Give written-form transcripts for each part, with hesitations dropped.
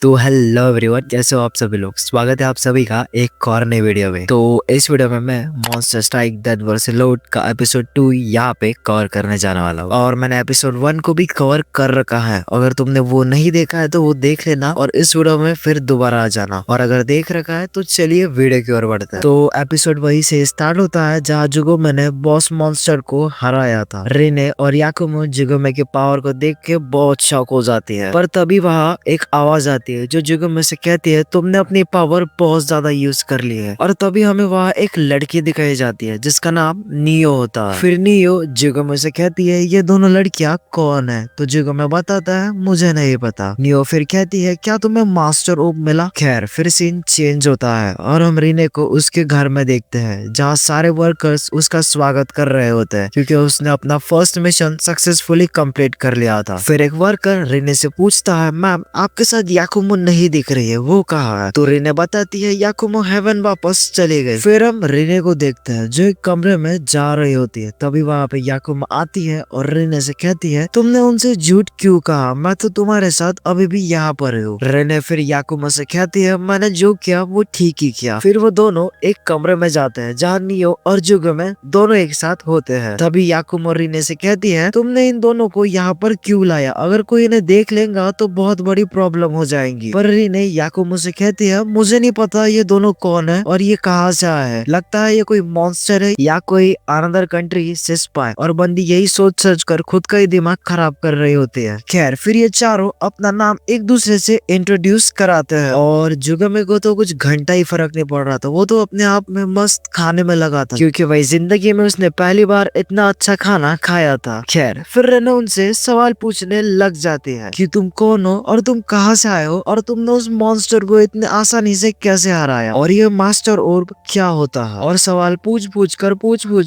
तो hello everyone, कैसे हो आप सभी लोग। स्वागत है आप सभी का एक और नई वीडियो में। तो इस वीडियो में मैं monster strike dead versus load का एपिसोड 2 यहाँ पे कवर करने जाने वाला हूँ। और मैंने एपिसोड 1 को भी कवर कर रखा है। अगर तुमने वो नहीं देखा है तो वो देख लेना और इस वीडियो में फिर दोबारा आ जाना। और अगर देख रखा है तो चलिए वीडियो की ओर बढ़ते हैं। तो एपिसोड वही से स्टार्ट होता है जहाँ जुगोमे ने बॉस मॉन्स्टर को हराया था। रिने और याकुमो जुगोमे के पावर को देख के बहुत शॉक हो जाती है। पर तभी वहाँ एक आवाज आती है जो जुगोमे से कहती है तुमने अपनी पावर बहुत ज्यादा यूज कर ली है। और तभी हमें वहाँ एक लड़की दिखाई जाती है जिसका नाम नियो होता है। फिर नियो जुगोमे से कहती है ये दोनों लड़कियां कौन है। तो जुगोमे बताता है मुझे नहीं पता। नियो फिर कहती है क्या तुम्हें मास्टर ओब मिला। खैर फिर सीन चेंज होता है और हम रीने को उसके घर में देखते हैं जहाँ सारे वर्कर्स उसका स्वागत कर रहे होते हैं क्योंकि उसने अपना फर्स्ट मिशन सक्सेसफुली कंप्लीट कर लिया था। फिर एक वर्कर रीने से पूछता है मैम आपके साथ याकुमो नहीं दिख रही है, वो कहाँ है। तो रीने बताती है याकुमो हेवन वापस चली गई। फिर हम रीने को देखते हैं जो एक कमरे में जा रही होती है। तभी वहाँ पे याकुमो आती है और रीने से कहती है तुमने उनसे झूठ क्यों कहा, मैं तो तुम्हारे साथ अभी भी यहाँ पर हूँ। रीने फिर याकुमो से कहती है मैंने जो किया वो ठीक ही किया। फिर वो दोनों एक कमरे में जाते हैं जहाँ नियो और जुगोमे दोनों एक साथ होते हैं। तभी याकुमो रीने से कहती है तुमने इन दोनों को यहाँ पर क्यों लाया, अगर कोई इन्हें देख लेगा तो बहुत बड़ी प्रॉब्लम हो जाएगी। पर रीने याकुमो से कहती है मुझे नहीं पता ये दोनों कौन है और ये कहाँ से आया है, लगता है ये कोई मॉन्स्टर है या कोई अनदर कंट्री से स्पाई। और बंदी यही सोच कर खुद का ही दिमाग खराब कर रही होती है। खैर फिर ये चारों अपना नाम एक दूसरे से इंट्रोड्यूस कराते हैं और जुगोमे को तो कुछ घंटा ही फर्क नहीं पड़ रहा था। वो तो अपने आप में मस्त खाने में लगा था क्योंकि वही जिंदगी में उसने पहली बार इतना अच्छा खाना खाया था। खैर फिर रीने उनसे सवाल पूछने लग जाती है कि तुम कौन हो और तुम कहाँ से आए हो और तुमने उस मॉन्स्टर को इतने आसानी से कैसे हराया और ये मास्टर ऑर्ब क्या होता है। और सवाल पूछ पूछ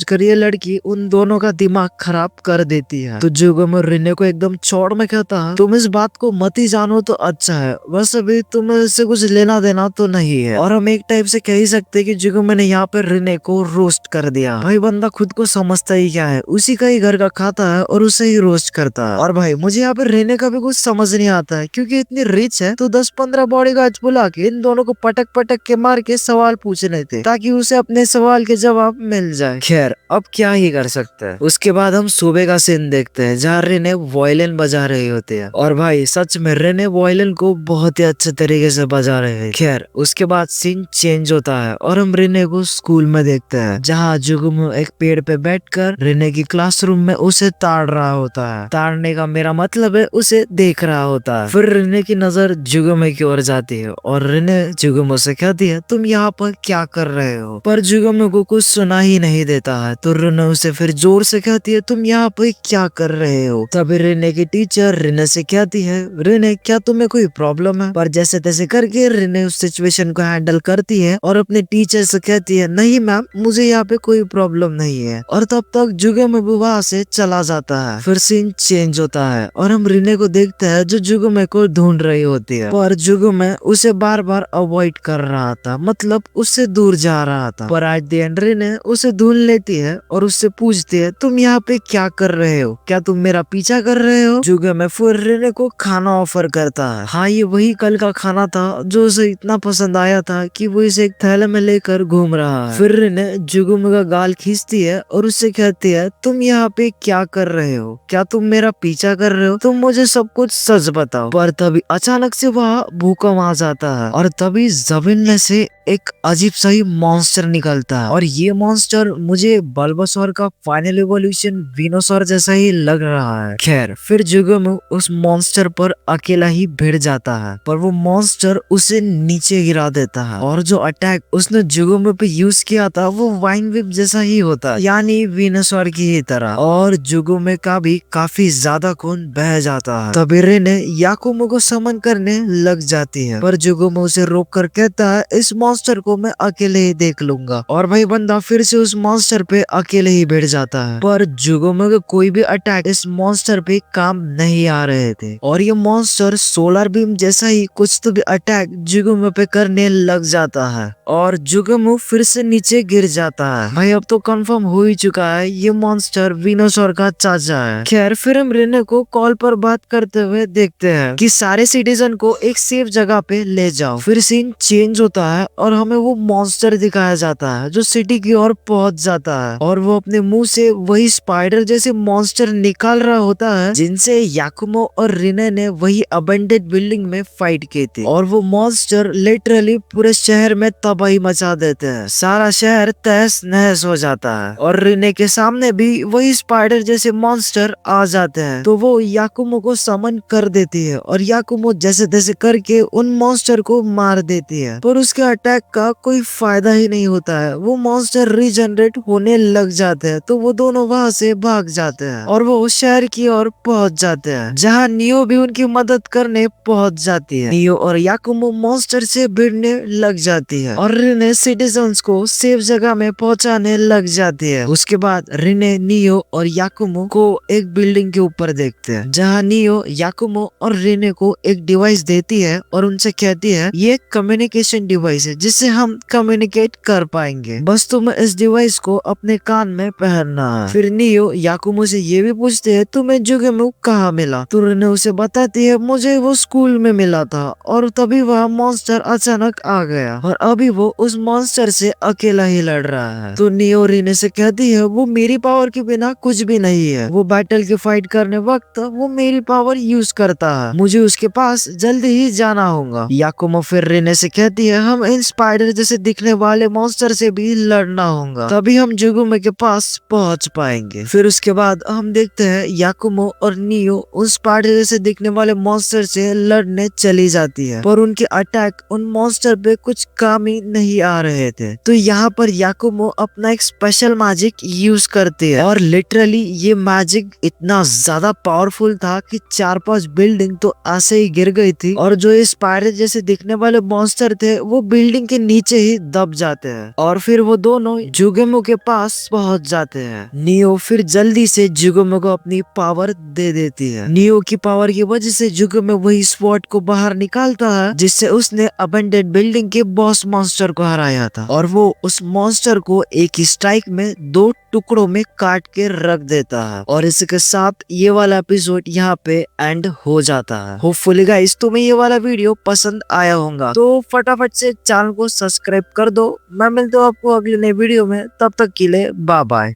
कर ये लड़की उन दोनों का दिमाग खराब कर देती है। तो जुगोमे रीने को एकदम चौड़ में कहता है तुम इस बात को मत ही जानो तो अच्छा है, बस अभी तुम्हें इससे कुछ लेना देना तो नहीं है। और हम एक टाइप से कह ही सकते हैं कि जुगोमे ने यहाँ पे रीने को रोस्ट कर दिया। भाई बंदा खुद को समझता ही क्या है, उसी का ही घर का खाता है और उसे ही रोस्ट करता है। और भाई मुझे यहाँ पे रीने का भी कुछ समझ नहीं आता है क्योंकि इतनी रिच है तो 10-15 बॉडीगार्ड्स बुला के इन दोनों को पटक के मार के सवाल पूछने थे ताकि उसे अपने सवाल के जवाब मिल जाए। खैर अब क्या ही कर सकते हैं। उसके बाद हम सुबह का सीन देखते हैं जहाँ रीने वायलिन बजा रहे होते हैं और भाई सच में रीने वायलिन को बहुत ही अच्छे तरीके से बजा रहे हैं। खैर उसके बाद सीन चेंज होता है और हम रीने को स्कूल में देखते हैं जहाँ जुगोमे एक पेड़ पे बैठकर रीने की क्लासरूम में उसे ताड़ रहा होता है। ताड़ने का मेरा मतलब है उसे देख रहा होता है। फिर रीने की नजर जुगोमे की ओर जाती है और रीने जुगोमे से कहती है तुम यहाँ पर क्या कर रहे हो। पर जुगोमे को कुछ सुना ही नहीं देता है तो रीने उसे फिर जोर से कहती है तुम यहाँ पर क्या कर रहे हो। तभी रीने की टीचर रीने से कहती है रीने क्या तुम्हें कोई प्रॉब्लम है। पर जैसे तैसे करके रीने उस सिचुएशन को हैंडल करती है और अपने टीचर से कहती है नहीं मैम मुझे यहाँ पे कोई प्रॉब्लम नहीं है। और तब तक जुगोमे वहां से चला जाता है। फिर सीन चेंज होता है और हम रीने को देखते हैं जो जुगोमे को ढूंढ रही होती है पर जुगोमे उसे बार बार अवॉइड कर रहा था, मतलब उससे दूर जा रहा था। पर एट द एंड रीने उसे ढूंढ लेती है और उससे पूछती है तुम यहाँ पे क्या कर रहे हो, क्या तुम मेरा पीछा कर रहे हो। जुगोमे फिर रीने को खाना ऑफर करता है। हाँ ये वही कल का खाना था जो उसे इतना पसंद आया था कि वो इसे एक थैले में लेकर घूम रहा है। फिर रीने जुगोमे का गाल खींचती है और उससे कहती है तुम यहाँ पे क्या कर रहे हो, क्या तुम मेरा पीछा कर रहे हो, तुम मुझे सब कुछ सच बताओ। पर तभी अचानक से वहाँ भूकंप आ जाता है और तभी जमीन में से एक अजीब सा ही मॉन्स्टर निकलता है और ये मॉन्स्टर मुझे बल्बासोर का फाइनल इवोल्यूशन वेनोसॉर जैसा ही लग रहा है। खैर फिर जुगोमे उस मॉन्स्टर पर अकेला ही भिड़ जाता है पर वो मॉन्स्टर उसे नीचे गिरा देता है और जो अटैक उसने जुगोमे पे यूज किया था वो वाइन विप जैसा ही होता है, यानी वेनोसॉर की ही तरह। और जुगोमे का भी काफी ज्यादा खून बह जाता है। तभी रीने याकुमो को समन करने लग जाती है पर जुगोमे उसे रोक कर कहता है इस मॉन्स्टर को मैं अकेले ही देख लूंगा। और भाई बंदा फिर से उस मॉन्स्टर पे अकेले ही बैठ जाता है पर जुगोमे का कोई भी अटैक इस मॉन्स्टर पे काम नहीं आ रहे थे और ये मॉन्स्टर सोलर बीम जैसा ही कुछ तो भी अटैक जुगोमे पे करने लग जाता है और जुगोमे फिर से नीचे गिर जाता है। भाई अब तो कंफर्म हो ही चुका है ये मॉन्स्टर वेनोसॉर का चाचा है। खैर फिर हम रीने को कॉल पर बात करते हुए देखते हैं कि सारे सिटीजन को एक सेफ जगह पे ले जाओ। फिर सीन चेंज होता है और हमें वो मॉन्स्टर दिखाया जाता है जो सिटी की ओर पहुंच जाता है और वो अपने मुंह से वही स्पाइडर जैसे मॉन्स्टर निकाल रहा होता है जिनसे याकुमो और रिने ने वही अबेंडेड बिल्डिंग में फाइट की थी। और वो मॉन्स्टर लिटरली पूरे शहर में तबाही मचा देते हैं, सारा शहर तहस नहस हो जाता है और रिने के सामने भी वही स्पाइडर जैसे मॉन्स्टर आ जाते हैं। तो वो याकुमो को समन कर देती है और याकुमो जैसे तैसे करके उन मॉन्स्टर को मार देती है, पर उसके अटैक का कोई फायदा ही नहीं होता है। वो मॉन्स्टर रीजनरेट होने लग जाते हैं तो वो दोनों वहाँ से भाग जाते हैं और वो शहर की ओर पहुंच जाते हैं जहाँ नियो भी उनकी मदद करने पहुंच जाती है। नियो और याकुमो मॉन्स्टर से भिड़ने लग जाती है और रिने सिटीजन्स को सेफ जगह में पहुंचाने लग जाती है। उसके बाद रिने, नियो और याकुमो को एक बिल्डिंग के ऊपर देखते हैं जहाँ नियो याकुमो और रिने को एक डिवाइस देती है और उनसे कहती है ये कम्युनिकेशन डिवाइस है जिससे हम कम्युनिकेट कर पाएंगे, बस तुम्हें इस डिवाइस को अपने कान में पहनना है। फिर नियो याकुमो से ये भी पूछते हैं तुम्हें जुगेमो कहाँ मिला, तो रिने उसे बताती है मुझे वो स्कूल में मिला था और तभी वह मॉन्स्टर अचानक आ गया और अभी वो उस मॉन्स्टर से अकेला ही लड़ रहा है। तो नियो रिने से कहती है वो मेरी पावर के बिना कुछ भी नहीं है, वो बैटल की फाइट करने वक्त वो मेरी पावर यूज करता है, मुझे उसके पास जल्दी ही जाना होगा। याकुमो फिर रिने से कहती है हम इन स्पाइडर जैसे दिखने वाले मॉन्स्टर से भी लड़ना होगा, तभी हम जुगुमे के पास पहुंच पाएंगे। फिर उसके बाद हम देखते हैं याकुमो और नियो उन स्पाइडर जैसे दिखने वाले मॉन्स्टर से लड़ने चली जाती है, पर उनके अटैक उन मॉन्स्टर पे कुछ काम ही नहीं आ रहे थे। तो यहाँ पर याकुमो अपना एक स्पेशल मैजिक यूज करती है और लिटरली ये मैजिक इतना ज्यादा पावरफुल था कि 4-5 बिल्डिंग तो ऐसे ही गिर गई थी और जो ये स्पाइडर जैसे दिखने वाले मॉन्स्टर थे वो बिल्डिंग के नीचे ही दब जाते हैं और फिर वो दोनों जुगेमो के पास पहुंच जाते हैं। नियो फिर जल्दी से जुगेमो को अपनी पावर दे देती है। नियो की पावर की वजह से जुगेमो वही स्वॉर्ड को बाहर निकालता है जिससे उसने अबेंडेड बिल्डिंग के बॉस मॉन्स्टर को हराया था और वो उस मॉन्स्टर को एक ही स्ट्राइक में 2 टुकड़ों में काट के रख देता है और इसके साथ ये वाला एपिसोड यहाँ पे एंड हो जाता है। होपफुली गाइस तुम्हें ये वाला वीडियो पसंद आया होगा तो फटाफट से चैनल को सब्सक्राइब कर दो। मैं मिलता हूँ आपको अगले नए वीडियो में, तब तक के लिए बाय बाय।